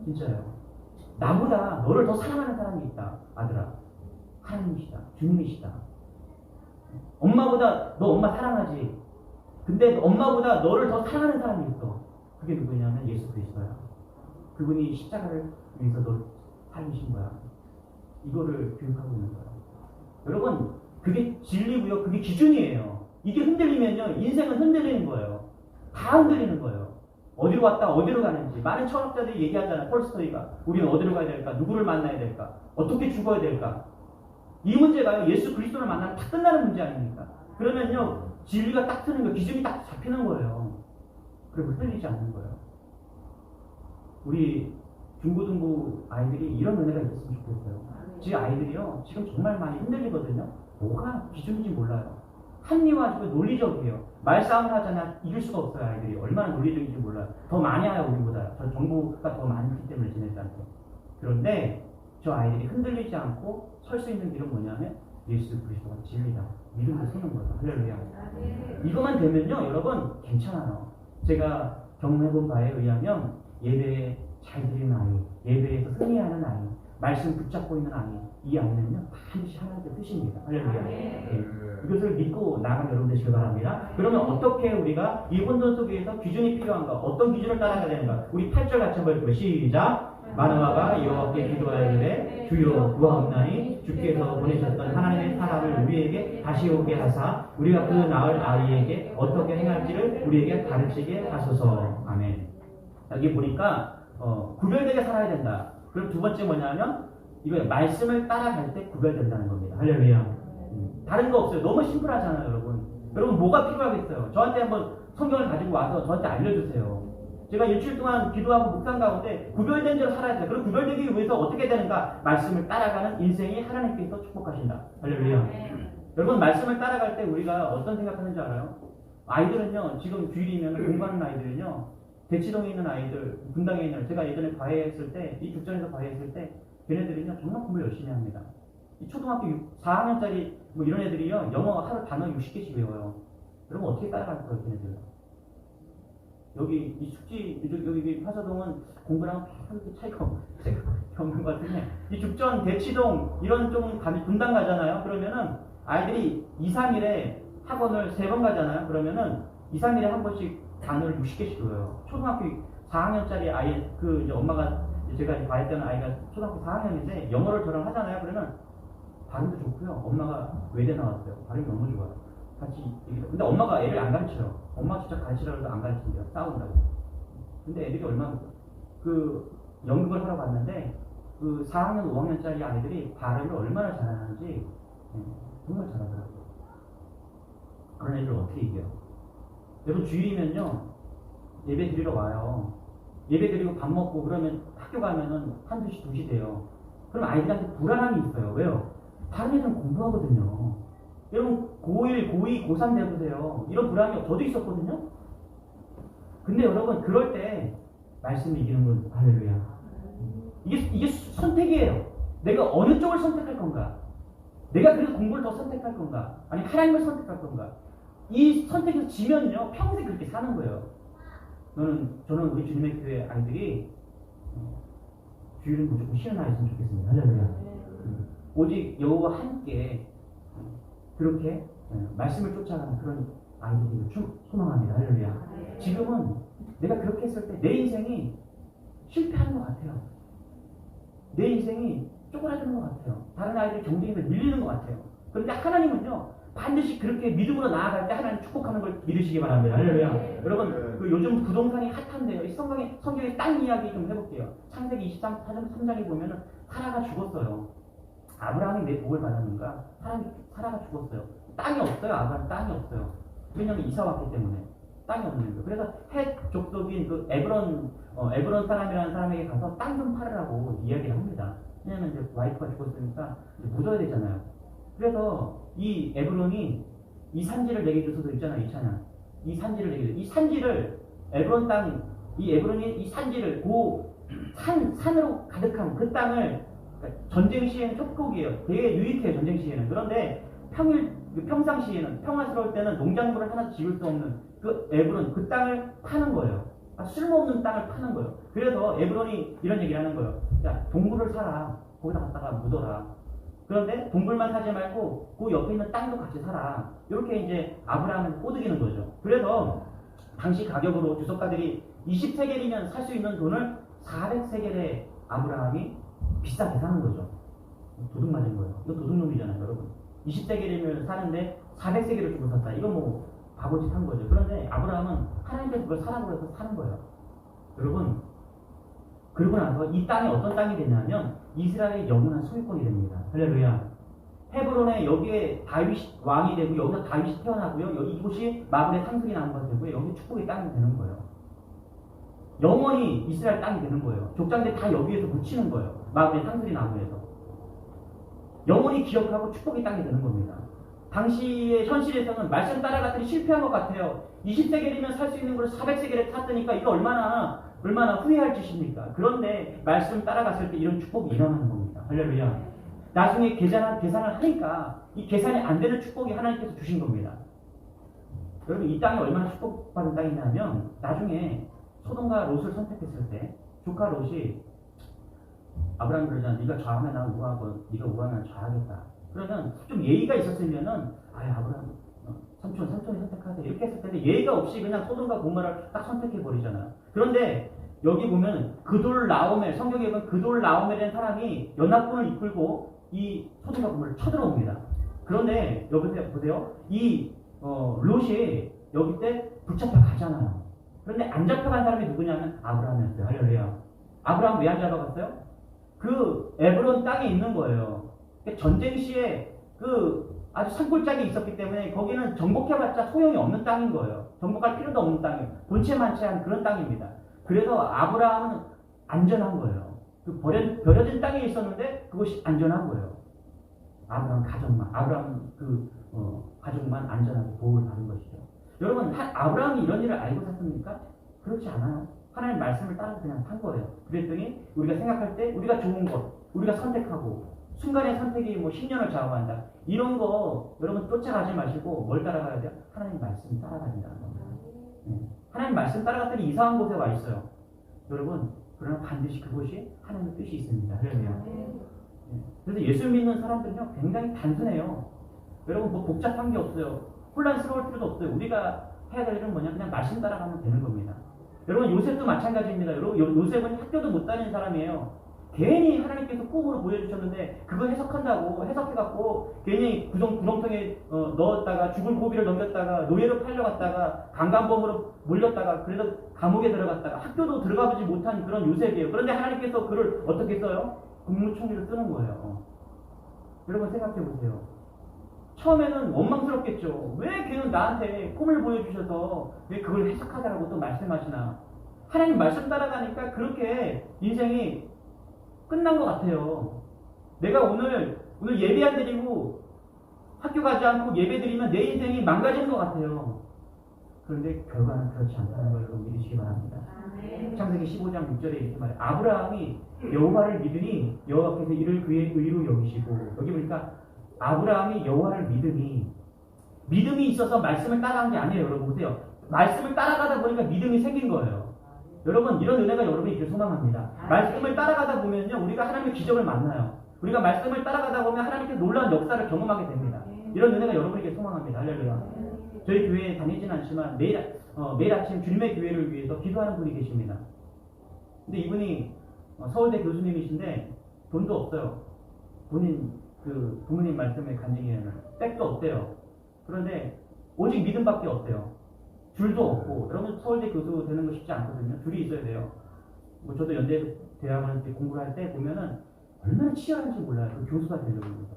진짜요. 나보다 너를 더 사랑하는 사람이 있다. 아들아. 하나님이시다. 주님이시다. 엄마보다 너 엄마 사랑하지. 근데 엄마보다 너를 더 사랑하는 사람이 있어. 그게 누구냐면 예수 그리스도야. 그분이 십자가를 위해서 너를 살리신 거야. 이거를 교육하고 있는 거야. 여러분 그게 진리고요. 그게 기준이에요. 이게 흔들리면요. 인생은 흔들리는 거예요. 다 흔들리는 거예요. 어디로 왔다 어디로 가는지. 많은 철학자들이 얘기하잖아요. 톨스토이가. 우리는 어디로 가야 될까? 누구를 만나야 될까? 어떻게 죽어야 될까? 이 문제가요. 예수 그리스도를 만나면 다 끝나는 문제 아닙니까? 그러면요. 진리가 딱 트는 거예요. 기준이 딱 잡히는 거예요. 그리고 흔들리지 않는 거예요. 우리 중고등부 아이들이 이런 은혜가 있었으면 좋겠어요. 지 아이들이요. 지금 정말 많이 흔들리거든요. 뭐가 기준인지 몰라요. 합리화적이고 논리적이에요. 말싸움을 하잖아. 이길 수가 없어요. 아이들이. 얼마나 논리적인지 몰라요. 더 많이 해요. 우리보다. 저 정보가 더 많기 때문에 지네들한테. 그런데 저 아이들이 흔들리지 않고 설 수 있는 길은 뭐냐면 예수 그리스도가 진리다. 믿음으로 서는 거예요. 할렐루야. 이것만 되면요. 여러분 괜찮아요. 제가 경험해본 바에 의하면 예배에 잘 드리는 아이, 예배에서 승리하는 아이, 말씀 붙잡고 있는 아이, 이 아이는요 반드시 하나님의 뜻입니다. 할렐루야. 네. 이것을 믿고 나가는 여러분 되시길 바랍니다. 그러면 어떻게 우리가 이 혼돈 속에서 기준이 필요한가? 어떤 기준을 따라가야 되는가? 우리 8절 같이 한번 읽고 시작. 마노아가 여호와께 기도하여 주여 구하옵나니 주께서 보내셨던 하나님의 사람을 우리에게 다시 오게 하사 우리가 그 낳을 아이에게 어떻게 행할지를 우리에게 가르치게 하소서. 아멘. 여기 보니까 구별되게 살아야 된다. 그럼 두 번째 뭐냐면 이거 말씀을 따라갈 때 구별된다는 겁니다. 할렐루야. 다른 거 없어요. 너무 심플하잖아요, 여러분. 여러분 뭐가 필요하겠어요? 저한테 한번 성경을 가지고 와서 저한테 알려주세요. 제가 일주일 동안 기도하고 묵상 가운데 구별된 대로 살아야 돼요. 그럼 구별되기 위해서 어떻게 되는가? 말씀을 따라가는 인생이 하나님께서 축복하신다. 할렐루야. 여러분 말씀을 따라갈 때 우리가 어떤 생각하는지 알아요? 아이들은요, 지금 주일이면 공부하는 아이들은요, 대치동에 있는 아이들, 분당에 있는, 제가 예전에 과외했을 때, 이 국전에서 과외했을 때, 걔네들은요, 정말 공부 열심히 합니다. 이 초등학교 4학년짜리 뭐 이런 애들이요, 영어 하루 단어 60개씩 외워요. 여러분 어떻게 따라갈 거예요, 걔네들? 여기 이 숙지, 여기 화서동은 공부랑 그렇게 차이가 없는 것 같은데, 이 죽전, 대치동, 이런 쪽 분당 가잖아요. 그러면은 아이들이 2, 3일에 학원을 3번 가잖아요. 그러면은 2, 3일에 한 번씩 단어를 60개씩 외워요. 초등학교 4학년짜리 아이, 이제 엄마가, 제가 과외했던 아이가 초등학교 4학년인데, 영어를 저랑 하잖아요. 그러면 발음도 좋고요. 엄마가 외대 나왔어요. 발음이 너무 좋아요. 같이 얘기해요. 근데 엄마가 애를 안 가르쳐요. 엄마가 진짜 가르치라고 해도 안 가르친대요. 싸운다고. 근데 애들이 얼마나, 연극을 하러 갔는데, 4학년, 5학년짜리 아이들이 발음을 얼마나 잘하는지, 정말 잘하더라고요. 그런 애들 어떻게 이겨요? 여러분 주일이면요, 예배 드리러 와요. 예배 드리고 밥 먹고 그러면 학교 가면은 1, 2시 돼요. 그럼 아이들한테 불안함이 있어요. 왜요? 다른 애들은 공부하거든요. 여러분 고1, 고2, 고3 돼보세요. 이런 불안이 저도 있었거든요. 근데 여러분 그럴 때 말씀이 이기는 건 할렐루야. 이게 선택이에요. 내가 어느 쪽을 선택할 건가? 내가 그래서 공부를 더 선택할 건가? 아니 하나님을 선택할 건가? 이 선택에서 지면요 평생 그렇게 사는 거예요. 저는 우리 주님의 교회 아이들이 주일은 무조건 쉬는 날이었으면 좋겠습니다. 할렐루야. 오직 여호와 함께 그렇게 말씀을 쫓아가는 그런 아이들이 소망합니다. 할렐루야. 지금은 내가 그렇게 했을 때 내 인생이 실패하는 것 같아요. 내 인생이 쪼그라드는 것 같아요. 다른 아이들이 경쟁에서 밀리는 것 같아요. 그런데 하나님은요 반드시 그렇게 믿음으로 나아갈 때 하나님 축복하는 걸 믿으시기 바랍니다. 할렐루야. 여러분 그 요즘 부동산이 핫한데요. 이 성경의 땅 이야기 좀 해볼게요. 창세기 23장에 보면은 사라가 죽었어요. 아브라함이 내 복을 받았는가? 사라가 죽었어요. 땅이 없어요. 아브라함 땅이 없어요. 왜냐면 이사 왔기 때문에 땅이 없는 거예요. 그래서 헷 족속인 그 에브론 사람이라는 사람에게 가서 땅 좀 팔으라고 이야기를 합니다. 왜냐면 이제 와이프가 죽었으니까 이제 묻어야 되잖아요. 그래서 이 에브론이 이 산지를 내게 주소서 있잖아요. 이 찬양. 이 산지를 내게 주소서. 이 산지를 에브론 땅, 이 에브론이 이 산지를 산으로 가득한 그 땅을 그러니까 전쟁 시에는 축복이에요. 되게 유익해요. 전쟁 시에는. 그런데 평상시에는 평화스러울 때는 농작물을 하나 지을 수 없는 그 에브론 그 땅을 파는 거예요. 쓸모없는 땅을 파는 거예요. 그래서 에브론이 이런 얘기를 하는 거예요. 야 동굴을 사라. 거기다 갖다가 묻어라. 그런데 동굴만 사지 말고 그 옆에 있는 땅도 같이 사라. 이렇게 이제 아브라함을 꼬드기는 거죠. 그래서 당시 가격으로 주석가들이 20세겔이면 살 수 있는 돈을 400세겔에 아브라함이 비싸게 사는 거죠. 도둑 맞은 거예요. 이거 도둑놈이잖아요, 여러분. 20세겔이면 사는데 400세겔을 주고 샀다. 이거 뭐 바보짓 한 거죠. 그런데 아브라함은 하나님께서 그걸 사라고 해서 사는 거예요. 여러분, 그러고 나서 이 땅이 어떤 땅이 되냐면 이스라엘의 영원한 소유권이 됩니다. 할렐루야. 헤브론에 여기에 다윗이 왕이 되고 여기서 다윗이 태어나고요. 이곳이 마블의 상속이 나는 것이 되고요. 여기 축복의 땅이 되는 거예요. 영원히 이스라엘 땅이 되는 거예요. 족장들 다 여기에서 묻히는 거예요. 마블의 상속이 나무에서. 영원히 기억하고 축복의 땅이 되는 겁니다. 당시의 현실에서는 말씀 따라갔더니 실패한 것 같아요. 20세겔이면 살 수 있는 걸 400세겔에 탔으니까 이거 얼마나 후회할 짓입니까? 그런데 말씀 따라갔을 때 이런 축복이 일어나는 겁니다. 할렐루야. 나중에 계산을 하니까 이 계산이 안 되는 축복이 하나님께서 주신 겁니다. 여러분 이 땅이 얼마나 축복받은 땅이냐면 나중에 소돔과 롯을 선택했을 때 조카 롯이 아브라함 그러잖아. 네가 좌하면 난 우하고 네가 우하면 좌하겠다. 그러면 좀 예의가 있었으면은 아브라함 삼촌이 선택하세요. 이렇게 했을 텐데 예의가 없이 그냥 소돔과 고모라를 딱 선택해 버리잖아요. 그런데 여기 보면 그돌라오멜 성경에 보면 그돌라오멜이라는 사람이 연합군을 이끌고 이 소돔과 고모라를 쳐들어옵니다. 그런데 여기 보세요. 이 롯이 여기 때 붙잡혀 가잖아요. 그런데 안 잡혀간 사람이 누구냐면 아브라함이었어요. 할렐루야. 아브라함 왜 안 잡아갔어요? 그 에브론 땅에 있는 거예요. 전쟁 시에 그 아주 산골짜기에 있었기 때문에 거기는 정복해봤자 소용이 없는 땅인 거예요. 정복할 필요도 없는 땅이에요. 본체만치한 그런 땅입니다. 그래서 아브라함은 안전한 거예요. 그 버려진 땅에 있었는데 그것이 안전한 거예요. 아브라함 가족만 안전하게 보호를 받은 것이죠. 여러분 아브라함이 이런 일을 알고 샀습니까? 그렇지 않아요. 하나님 말씀을 따라서 그냥 산 거예요. 그랬더니 우리가 생각할 때 우리가 좋은 것, 우리가 선택하고 순간의 선택이 뭐 10년을 좌우한다. 이런 거 여러분 쫓아가지 마시고 뭘 따라가야 돼요? 하나님 말씀 따라가신다는 겁니다. 하나님 말씀 따라갔더니 이상한 곳에 와 있어요. 여러분 그러나 반드시 그곳이 하나님의 뜻이 있습니다. 그래서 예수 믿는 사람들은요 굉장히 단순해요. 여러분 뭐 복잡한 게 없어요. 혼란스러울 필요도 없어요. 우리가 해야 될 일은 뭐냐? 그냥 말씀 따라가면 되는 겁니다. 여러분 요셉도 마찬가지입니다. 여러분 요셉은 학교도 못 다니는 사람이에요. 괜히 하나님께서 꿈으로 보여주셨는데 그거 해석해갖고 괜히 구렁텅이에 넣었다가 죽을 고비를 넘겼다가 노예로 팔려갔다가 강간범으로 몰렸다가 그래서 감옥에 들어갔다가 학교도 들어가보지 못한 그런 요셉이에요. 그런데 하나님께서 그를 어떻게 써요? 국무총리로 쓰는 거예요. 여러분 생각해보세요. 처음에는 원망스럽겠죠. 왜 걔는 나한테 꿈을 보여주셔서 왜 그걸 해석하자라고 또 말씀하시나. 하나님 말씀 따라가니까 그렇게 인생이 끝난 것 같아요. 내가 오늘 예배 안 드리고 학교 가지 않고 예배 드리면 내 인생이 망가지는 것 같아요. 그런데 결과는 그렇지 않다는 걸 여러분 믿으시기 바랍니다. 창세기 15장 6절에 이렇게 말해요. 아브라함이 여호와를 믿으니 여호와께서 이를 그의 의로 여기시고, 여기 보니까 아브라함이 여호와를 믿음이 있어서 말씀을 따라한 게 아니에요. 여러분 보세요. 말씀을 따라가다 보니까 믿음이 생긴 거예요. 여러분 이런 은혜가 여러분이 있길 소망합니다. 말씀을 따라가다 보면요 우리가 하나님의 기적을 만나요. 우리가 말씀을 따라가다 보면 하나님께 놀라운 역사를 경험하게 됩니다. 이런 은혜가 여러분에게 소망합니다. 할렐루야. 저희 교회에 다니진 않지만 매일 아침 주님의 교회를 위해서 기도하는 분이 계십니다. 근데 이분이 서울대 교수님이신데 돈도 없어요. 본인 그 부모님 말씀에 간증에는 백도 없대요. 그런데 오직 믿음밖에 없대요. 줄도 없고, 여러분 서울대 교수 되는 거 쉽지 않거든요. 줄이 있어야 돼요. 뭐 저도 연대 대학원 공부를 할 때 보면은 얼마나 치열한지 몰라요. 그 교수가 되려고 해서.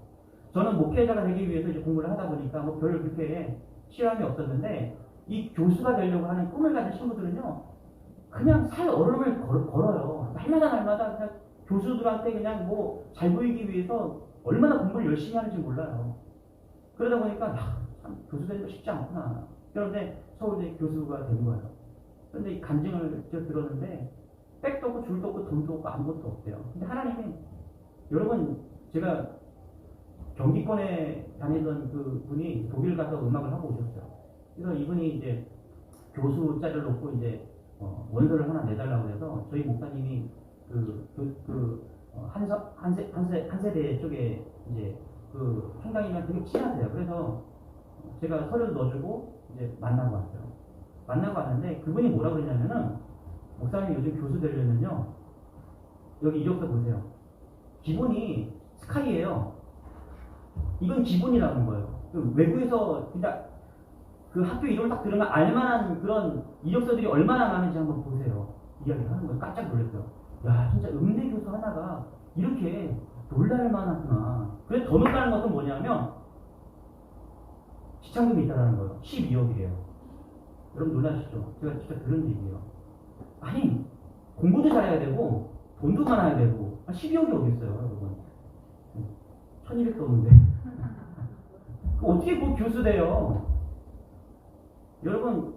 저는 목회자가 되기 위해서 이제 공부를 하다 보니까 뭐 별 그렇게 치열함이 없었는데, 이 교수가 되려고 하는 꿈을 가진 친구들은요 그냥 살 얼음을 걸어요. 날마다 그냥 교수들한테 그냥 뭐 잘 보이기 위해서 얼마나 공부를 열심히 하는지 몰라요. 그러다 보니까 참 교수 되는 거 쉽지 않구나. 그런데 서울대 교수가 된 거예요. 그런데 이 간증을 들었는데 백도 없고 줄도 없고 돈도 없고 아무것도 없대요. 근데 하나님이, 여러분 제가 경기권에 다니던 그 분이 독일 가서 음악을 하고 오셨어요. 그래서 이분이 이제 교수 자리를 놓고 이제 원서를 하나 내달라고 해서 저희 목사님이 한 세대 쪽에 이제 그 총장이랑 되게 친하세요. 그래서 제가 서류를 넣어주고 이제 만나고 왔어요. 만나고 왔는데 그분이 뭐라 그러냐면은, 목사님 요즘 교수 되려면요 여기 이력서 보세요. 기본이 스카이예요. 이건 기본이라는 거예요. 외국에서 그냥 그 학교 이름을 딱 들으면 알만한 그런 이력서들이 얼마나 많은지 한번 보세요. 이야기를 하는 거예요. 깜짝 놀랐어요. 야, 진짜 음대 교수 하나가 이렇게 놀랄 만하구나. 그래서 더 놀라는 것은 뭐냐면 시창금이 있다는 거예요. 12억이에요. 여러분 놀라시죠? 제가 진짜 들은 얘기예요. 아니, 공부도 잘해야 되고 돈도 많아야 되고 12억이 어디 있어요, 여러분? 1200도 없는데. 어떻게 그 교수 돼요? 여러분,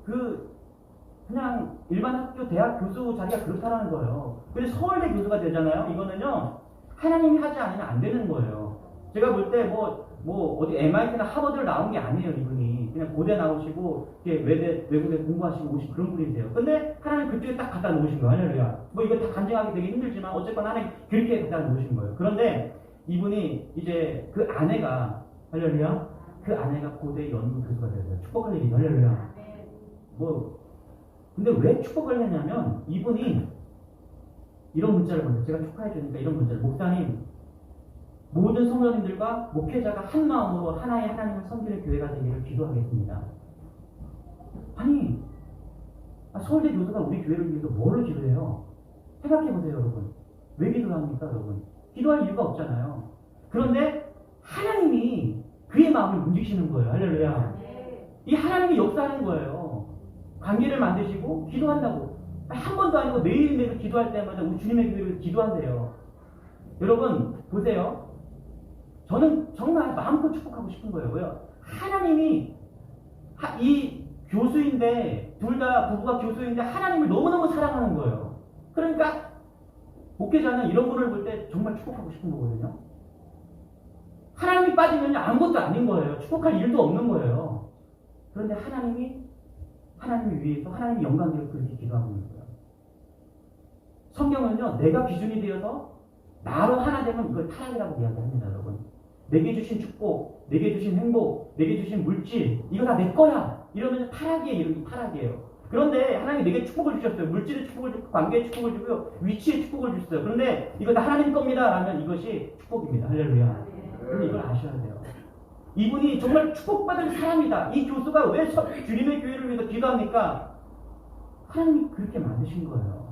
그냥 일반 학교, 대학 교수 자리가 그렇다라는 거예요. 그래서 서울대 교수가 되잖아요. 이거는요, 하나님이 하지 않으면 안 되는 거예요. 제가 볼 때 어디 MIT나 하버드를 나온 게 아니에요, 이분이. 그냥 고대 나오시고, 외국에 공부하시고 오신 그런 분이세요. 근데 하나님 그쪽에 딱 갖다 놓으신 거예요. 할렐루야. 뭐 이거 다 간증하기 되게 힘들지만, 어쨌거나 하나님 그렇게 갖다 놓으신 거예요. 그런데 이분이 이제 그 아내가, 할렐루야, 그 아내가 고대 연구 교수가 됐어요. 축복할 일이, 할렐루야. 근데 왜 축복을 했냐면, 이분이 이런 문자를 보냈어요. 제가 축하해 주니까 이런 문자를. 목사님, 모든 성도님들과 목회자가 한 마음으로 하나의 하나님을 섬기는 교회가 되기를 기도하겠습니다. 아니, 서울대 교수가 우리 교회를 위해서 뭘로 기도해요? 생각해보세요, 여러분. 왜 기도합니까, 여러분? 기도할 이유가 없잖아요. 그런데 하나님이 그의 마음을 움직이시는 거예요. 할렐루야. 이 하나님이 역사하는 거예요. 관계를 만드시고 기도한다고. 한 번도 아니고 매일매일 기도할 때마다 우리 주님의 교회를 기도한대요. 여러분 보세요. 저는 정말 마음껏 축복하고 싶은 거예요. 왜요? 하나님이 이 교수인데, 둘 다 부부가 교수인데 하나님을 너무너무 사랑하는 거예요. 그러니까 목회자는 이런 분을 볼 때 정말 축복하고 싶은 거거든요. 하나님이 빠지면 아무것도 아닌 거예요. 축복할 일도 없는 거예요. 그런데 하나님을 위해서 하나님의 영광을 그렇게 기도하고 있는 거예요. 성경은요, 내가 기준이 되어서 나로 하나 되면 이걸 타락이라고 이야기합니다, 여러분. 내게 주신 축복, 내게 주신 행복, 내게 주신 물질, 이거 다 내 거야. 이러면 타락이에요. 이름이 타락이에요. 그런데 하나님이 내게 축복을 주셨어요. 물질의 축복을 주고, 관계의 축복을 주고요, 위치의 축복을 주셨어요. 그런데 이거 다 하나님 겁니다. 라면 이것이 축복입니다. 할렐루야. 그런데 이걸 아셔야 돼요. 이분이 정말 축복받은 사람이다. 이 교수가 왜 주님의 교회를 위해서 기도합니까? 하나님이 그렇게 만드신 거예요.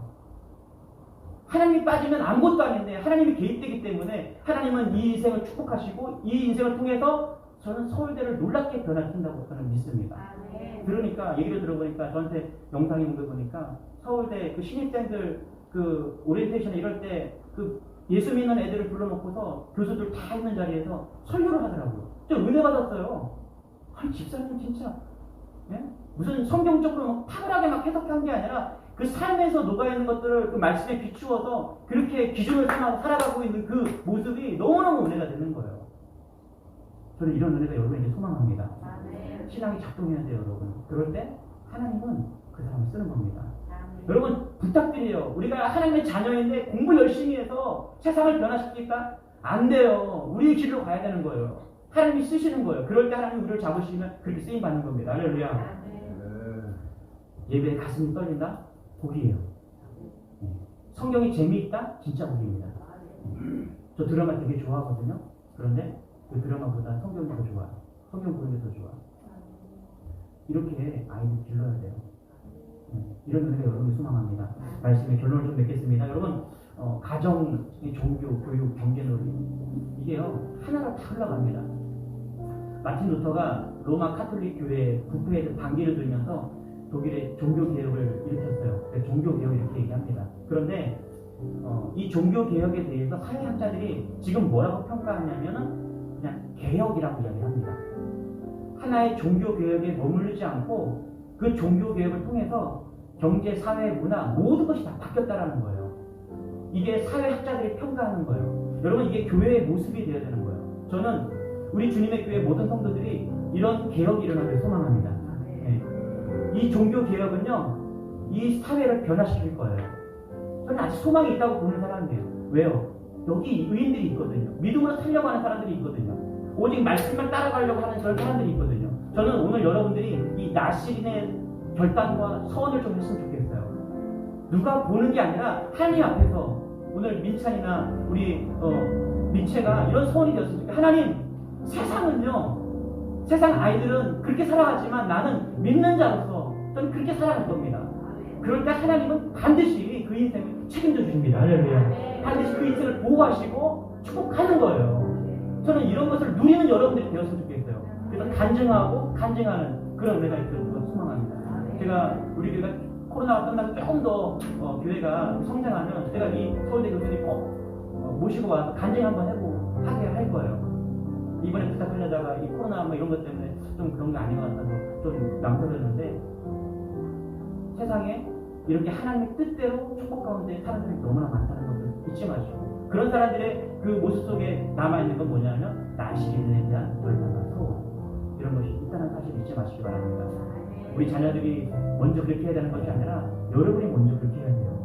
하나님이 빠지면 아무것도 아닌데 하나님이 개입되기 때문에 하나님은 이 인생을 축복하시고 이 인생을 통해서 저는 서울대를 놀랍게 변화시킨다고 저는 믿습니다. 그러니까 얘기를 들어보니까 저한테 영상이 온 거 보니까 서울대 그 신입생들 그 오리엔테이션 이럴 때 그 예수 믿는 애들을 불러놓고서 교수들 다 있는 자리에서 설교를 하더라고요. 저 은혜 받았어요. 아니 집사님 진짜 예? 무슨 성경적으로 막 탁월하게 막 해석한 게 아니라 그 삶에서 녹아있는 것들을 그 말씀에 비추어서 그렇게 기준을 삼아서 살아가고 있는 그 모습이 너무너무 은혜가 되는 거예요. 저는 이런 은혜가 여러분에게 소망합니다. 신앙이 작동해야 돼요, 여러분. 그럴 때 하나님은 그 사람을 쓰는 겁니다. 여러분 부탁드려요. 우리가 하나님의 자녀인데 공부 열심히 해서 세상을 변화시킬까? 안 돼요. 우리의 길로 가야 되는 거예요. 하나님이 쓰시는 거예요. 그럴 때 하나님이 우리를 잡으시면 그렇게 쓰임 받는 겁니다. 할렐루야. 예배에 가슴이 떨린다? 복이에요. 성경이 재미있다? 진짜 복입니다. 저 드라마 되게 좋아하거든요. 그런데 그 드라마보다 성경이 더 좋아요. 성경 보는 게 더 좋아요. 이렇게 아이들 길러야 돼요. 이런 은혜가 여러분이 소망합니다. 말씀의 결론을 좀 맺겠습니다. 여러분, 가정, 종교, 교육, 경제놀이 이게요 하나로 다 흘러갑니다. 마틴 루터가 로마 카톨릭 교회 부패에 반기를 들면서 독일의 종교 개혁을 일으켰어요. 종교 개혁 이렇게 얘기합니다. 그런데 이 종교 개혁에 대해서 사회학자들이 지금 뭐라고 평가하냐면은 그냥 개혁이라고 이야기합니다. 하나의 종교 개혁에 머무르지 않고 그 종교 개혁을 통해서 경제, 사회, 문화 모든 것이 다 바뀌었다라는 거예요. 이게 사회학자들이 평가하는 거예요. 여러분 이게 교회의 모습이 되어야 되는 거예요. 저는 우리 주님의 교회 모든 성도들이 이런 개혁이 일어나길 소망합니다. 네. 이 종교 개혁은요 이 사회를 변화시킬 거예요. 저는 아직 소망이 있다고 보는 사람이에요. 왜요? 여기 의인들이 있거든요. 믿음으로 살려고 하는 사람들이 있거든요. 오직 말씀만 따라가려고 하는 그런 사람들이 있거든요. 저는 오늘 여러분들이 이 나시린의 결단과 서원을 좀 했으면 좋겠어요. 누가 보는 게 아니라 하나님 앞에서 오늘 민찬이나 우리 민채가 이런 서원이 되었으면 좋겠어요. 하나님, 세상은요, 세상 아이들은 그렇게 살아가지만 나는 믿는 자로서 저는 그렇게 살아갈 겁니다. 그럴 때 하나님은 반드시 그 인생을 책임져 주십니다. 할렐루야. 반드시 그 인생을 보호하시고 축복하는 거예요. 저는 이런 것을 누리는 여러분들이 되었으면 좋겠어요. 그래서 간증하고 간증하는 그런 은혜가 있기를 소망합니다. 제가 우리 교회가 코로나가 끝나고 조금 더 교회가 성장하면 제가 이 서울대 교수님 꼭 모시고 와서 간증 한번 하게 할 거예요. 이번에 부탁하려다가 이 코로나 뭐 이런 것 때문에 좀 그런 게 아닌 것 같아서 좀 망설였는데 세상에 이렇게 하나님의 뜻대로 축복 가운데 사는 사람이 너무나 많다는 것을 잊지 마시고 그런 사람들의 그 모습 속에 남아있는 건 뭐냐면 나시린에 대한 결단과 소원 이런 것이 있다는 사실을 잊지 마시기 바랍니다. 우리 자녀들이 먼저 그렇게 해야 되는 것이 아니라 여러분이 먼저 그렇게 해야 돼요.